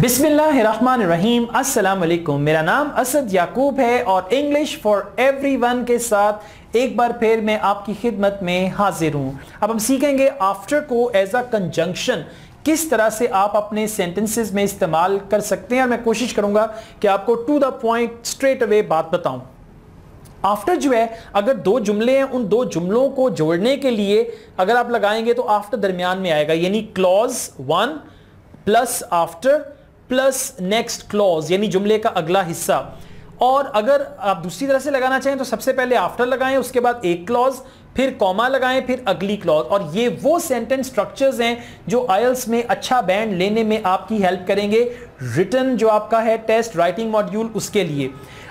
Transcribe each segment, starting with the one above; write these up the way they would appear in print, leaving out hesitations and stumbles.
बिस्मिल्लाहिर्रहमानिर्रहीम। अस्सलाम वालेकुम। मेरा नाम असद याकूब है और इंग्लिश फॉर एवरीवन के साथ एक बार फिर मैं आपकी खिदमत में हाजिर हूं। अब हम सीखेंगे आफ्टर को एज अ कंजंक्शन किस तरह से आप अपने सेंटेंसेस में इस्तेमाल कर सकते हैं और मैं कोशिश करूंगा कि आपको to the point straight away बात बताऊं। आफ्टर जो है, अगर दो जुमले हैं, उन दो जुमलों को जोड़ने के लिए अगर आप लगाएंगे तो आफ्टर दरमियान में आएगा, यानी clause one plus after plus next clause, यानी जुमले का अगला हिस्सा। और अगर आप दूसरी तरह से लगाना चाहें तो सबसे पहले आफ्टर लगाएं, उसके बाद एक क्लॉज, फिर कॉमा लगाएं, फिर अगली क्लॉज। और ये वो सेंटेंस स्ट्रक्चर्स हैं जो आईएलटीएस में अच्छा बैंड लेने में आपकी हेल्प करेंगे। रिटन जो आपका है टेस्ट राइटिंग मॉड्यूल, उसके लिए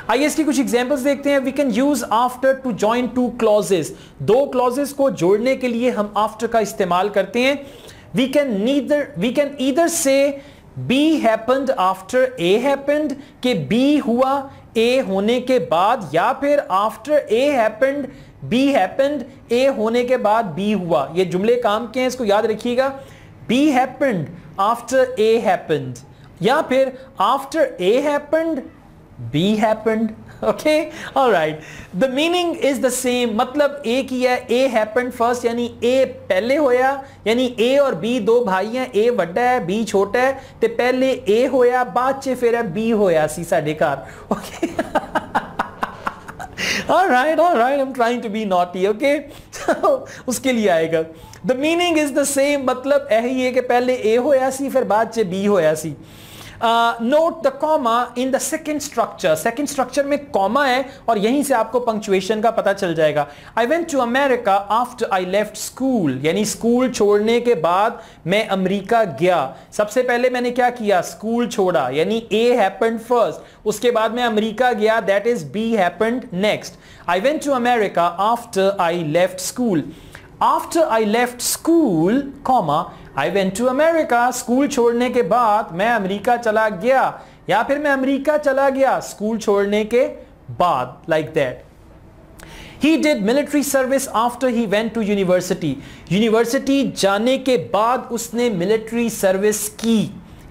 आइए इसकी कुछ एग्जांपल्स देखते हैं। We can use after to join two clauses. दो क्लॉजेस को जोड़ने के लिए हम आफ्टर का इस्तेमाल करते हैं। वी कैन ईदर से B happened after A happened, कि B हुआ A होने के बाद, या फिर after A happened B happened, A होने के बाद B हुआ। ये जुमले काम के हैं, इसको याद रखिएगा। B happened after A happened, या फिर after A happened B happened. Okay, all right. The meaning is the same. मतलब एक ही है। A happened first, यानी A पहले होया, यानी A और B दो भाई हैं, A वड्डा है B छोटा है, ते पहले A होया बाद च फिर B होया सी साडे घर। Okay. all right, I'm trying to be naughty. Okay. So, उसके लिए आएगा। The meaning is the same. मतलब यही है कि पहले A होया सी फिर बाद च B होया सी। Note the comma in the second structure. Second structure में कॉमा है और यहीं से आपको पंक्चुएशन का पता चल जाएगा। I went to America after I left school, यानी स्कूल छोड़ने के बाद मैं अमेरिका गया। सबसे पहले मैंने क्या किया? स्कूल छोड़ा, यानी A happened फर्स्ट, उसके बाद मैं अमेरिका गया, that is B happened next. I went to America after I left school. After I left school comma I went to America, school छोड़ने के बाद मैं अमेरिका चला गया, या फिर मैं अमेरिका चला गया स्कूल छोड़ने के बाद, like that. He did military service after he went to university. University जाने के बाद उसने मिलिट्री सर्विस की।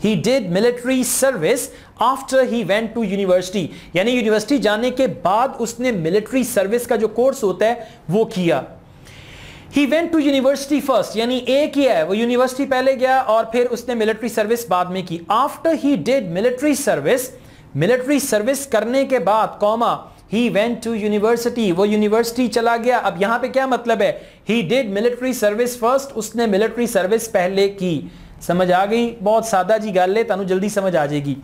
He did military service after he went to university, यानी यूनिवर्सिटी जाने के बाद उसने मिलिट्री सर्विस का जो कोर्स होता है वो किया। He went to university first, यानी एक ही है, वो यूनिवर्सिटी पहले गया और फिर उसने मिलिट्री सर्विस बाद में की। After he did military service, military service करने के बाद comma he went to university, वो यूनिवर्सिटी चला गया। अब यहां पे क्या मतलब है? He did military service first, उसने मिलिट्री सर्विस पहले की। समझ आ गई? बहुत सादा जी गल है, तानू जल्दी समझ आ जाएगी।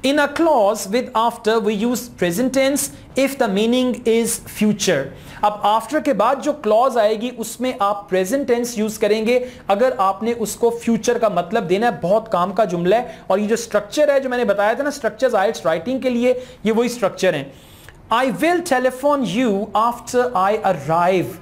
In a clause with after we use present tense if the meaning is future. अब after के बाद जो clause आएगी उसमें आप present tense यूज करेंगे अगर आपने उसको future का मतलब देना है। बहुत काम का जुमला है और ये जो स्ट्रक्चर है जो मैंने बताया था ना, स्ट्रक्चर्स आइल्स राइटिंग के लिए ये वही स्ट्रक्चर है। I will telephone you after I arrive.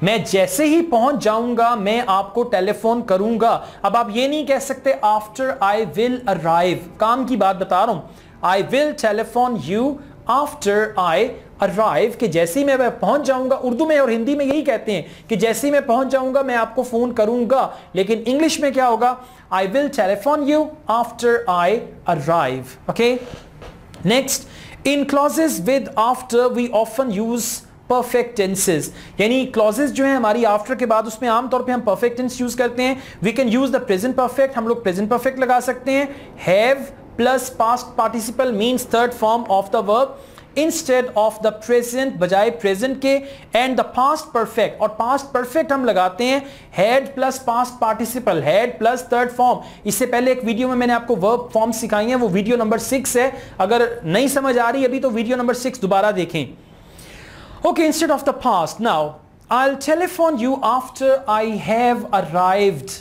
मैं जैसे ही पहुंच जाऊंगा मैं आपको टेलीफोन करूंगा। अब आप ये नहीं कह सकते आफ्टर आई विल अराइव, काम की बात बता रहा हूं। आई will telephone you after I arrive, कि जैसे ही मैं पहुंच जाऊंगा। उर्दू में और हिंदी में यही कहते हैं कि जैसे ही मैं पहुंच जाऊंगा मैं आपको फोन करूंगा, लेकिन इंग्लिश में क्या होगा? I will telephone you after I arrive. Okay, next, in clauses with after we often use perfect tenses, यानी क्लॉजेस जो है हमारी आफ्टर के बाद उसमें आमतौर पे हम परफेक्ट टेंस यूज करते हैं। We can use the present perfect, हम लोग प्रेजेंट परफेक्ट लगा सकते हैं। Have plus past participle means third form of the verb instead of the present, बजाय प्रेजेंट के। एंड द पास्ट परफेक्ट, और पास्ट परफेक्ट हम लगाते हैं had plus past participle, had plus third form. इससे पहले एक वीडियो में मैंने आपको वर्ब फॉर्म सिखाई है, वो वीडियो नंबर 6 है। अगर नहीं समझ आ रही अभी तो वीडियो नंबर 6 दोबारा देखें। Okay, instead of the past, now I'll telephone you after I have arrived.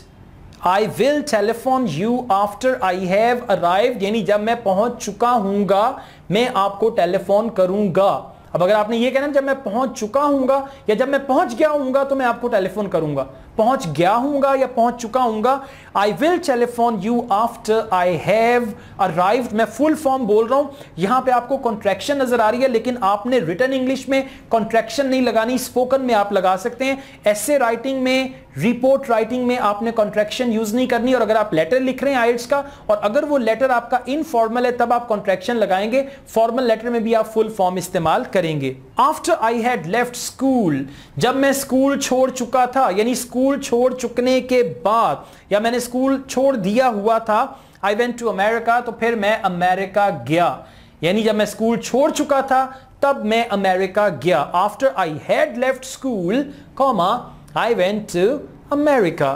I will telephone you after I have arrived, यानी जब मैं पहुंच चुका हूंगा मैं आपको टेलीफोन करूंगा। अब अगर आपने ये कहना जब मैं पहुंच चुका हूंगा या जब मैं पहुंच गया हूंगा तो मैं आपको टेलीफोन करूंगा, पहुंच गया हूंगा या पहुंच चुका हूंगा। I will telephone you after I have arrived, मैं फुल फॉर्म बोल रहा हूं। यहां पे आपको कॉन्ट्रैक्शन नजर आ रही है, लेकिन आपने रिटन इंग्लिश में कॉन्ट्रैक्शन नहीं लगानी, स्पोकन में आप लगा सकते हैं। ऐसे राइटिंग में, रिपोर्ट राइटिंग में आपने कॉन्ट्रैक्शन यूज नहीं करनी। और अगर आप लेटर लिख रहे हैं आइल्स का और अगर वो लेटर आपका इनफॉर्मल है तब आप कॉन्ट्रैक्शन लगाएंगे, फॉर्मल लेटर में भी आप फुल फॉर्म इस्तेमाल करेंगे। After I had left school, जब मैं स्कूल छोड़ चुका था, यानी स्कूल छोड़ चुकने के बाद या मैंने स्कूल छोड़ दिया हुआ था। आई वेंट टू अमेरिका, तो फिर मैं अमेरिका गया, यानी जब मैं स्कूल छोड़ चुका था तब मैं अमेरिका गया। After I had left school, comma, I went to America.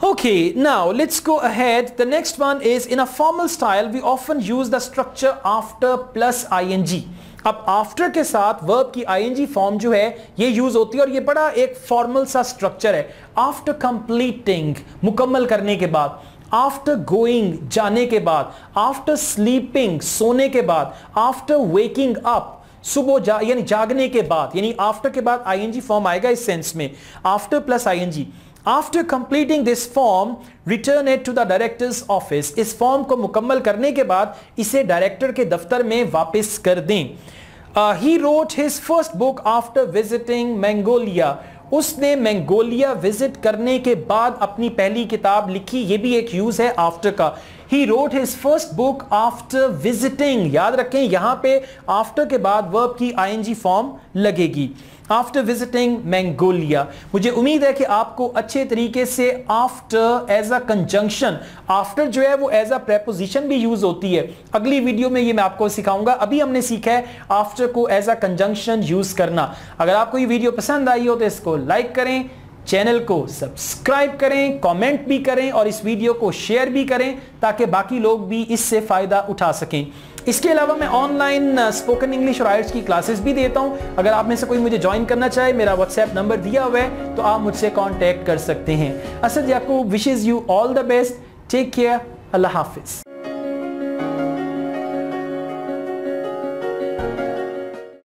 Okay, now let's go ahead. The next one is in a formal style we often use the structure after plus ing. अब after के साथ verb की ing form जो है ये use होती है और ये बड़ा एक फॉर्मल सा स्ट्रक्चर है। After completing, मुकम्मल करने के बाद, आफ्टर गोइंग, जाने के बाद, आफ्टर स्लीपिंग, सोने के बाद, आफ्टर वेकिंग अप, सुबह यानी जागने के बाद, यानी आफ्टर के बाद आईएनजी फॉर्म आएगा इस सेंस में, after plus ING. After completing this form return it to the director's office, इस फॉर्म को मुकम्मल करने के बाद इसे डायरेक्टर के दफ्तर में वापस कर दें। He wrote his first book after visiting Mongolia, उसने मंगोलिया विजिट करने के बाद अपनी पहली किताब लिखी, ये भी एक यूज है आफ्टर का। He wrote his first book after visiting, याद रखें यहां पे आफ्टर के बाद वर्ब की आईएनजी फॉर्म लगेगी। After visiting Mongolia. मुझे उम्मीद है कि आपको अच्छे तरीके से after as a conjunction, after जो है वो एज अ प्रेपोजिशन भी यूज होती है। अगली वीडियो में ये मैं आपको सिखाऊंगा। अभी हमने सीखा है आफ्टर को एज अ कंजंक्शन यूज करना। अगर आपको ये वीडियो पसंद आई हो तो इसको लाइक करें, चैनल को सब्सक्राइब करें, कमेंट भी करें और इस वीडियो को शेयर भी करें ताकि बाकी लोग भी इससे फायदा उठा सकें। इसके अलावा मैं ऑनलाइन स्पोकन इंग्लिश और आइल्स की क्लासेस भी देता हूं। अगर आप में से कोई मुझे ज्वाइन करना चाहे, मेरा व्हाट्सएप नंबर दिया हुआ है तो आप मुझसे कांटेक्ट कर सकते हैं। Asad Yaqoob wishes you all the best, take care, अल्लाह हाफिज।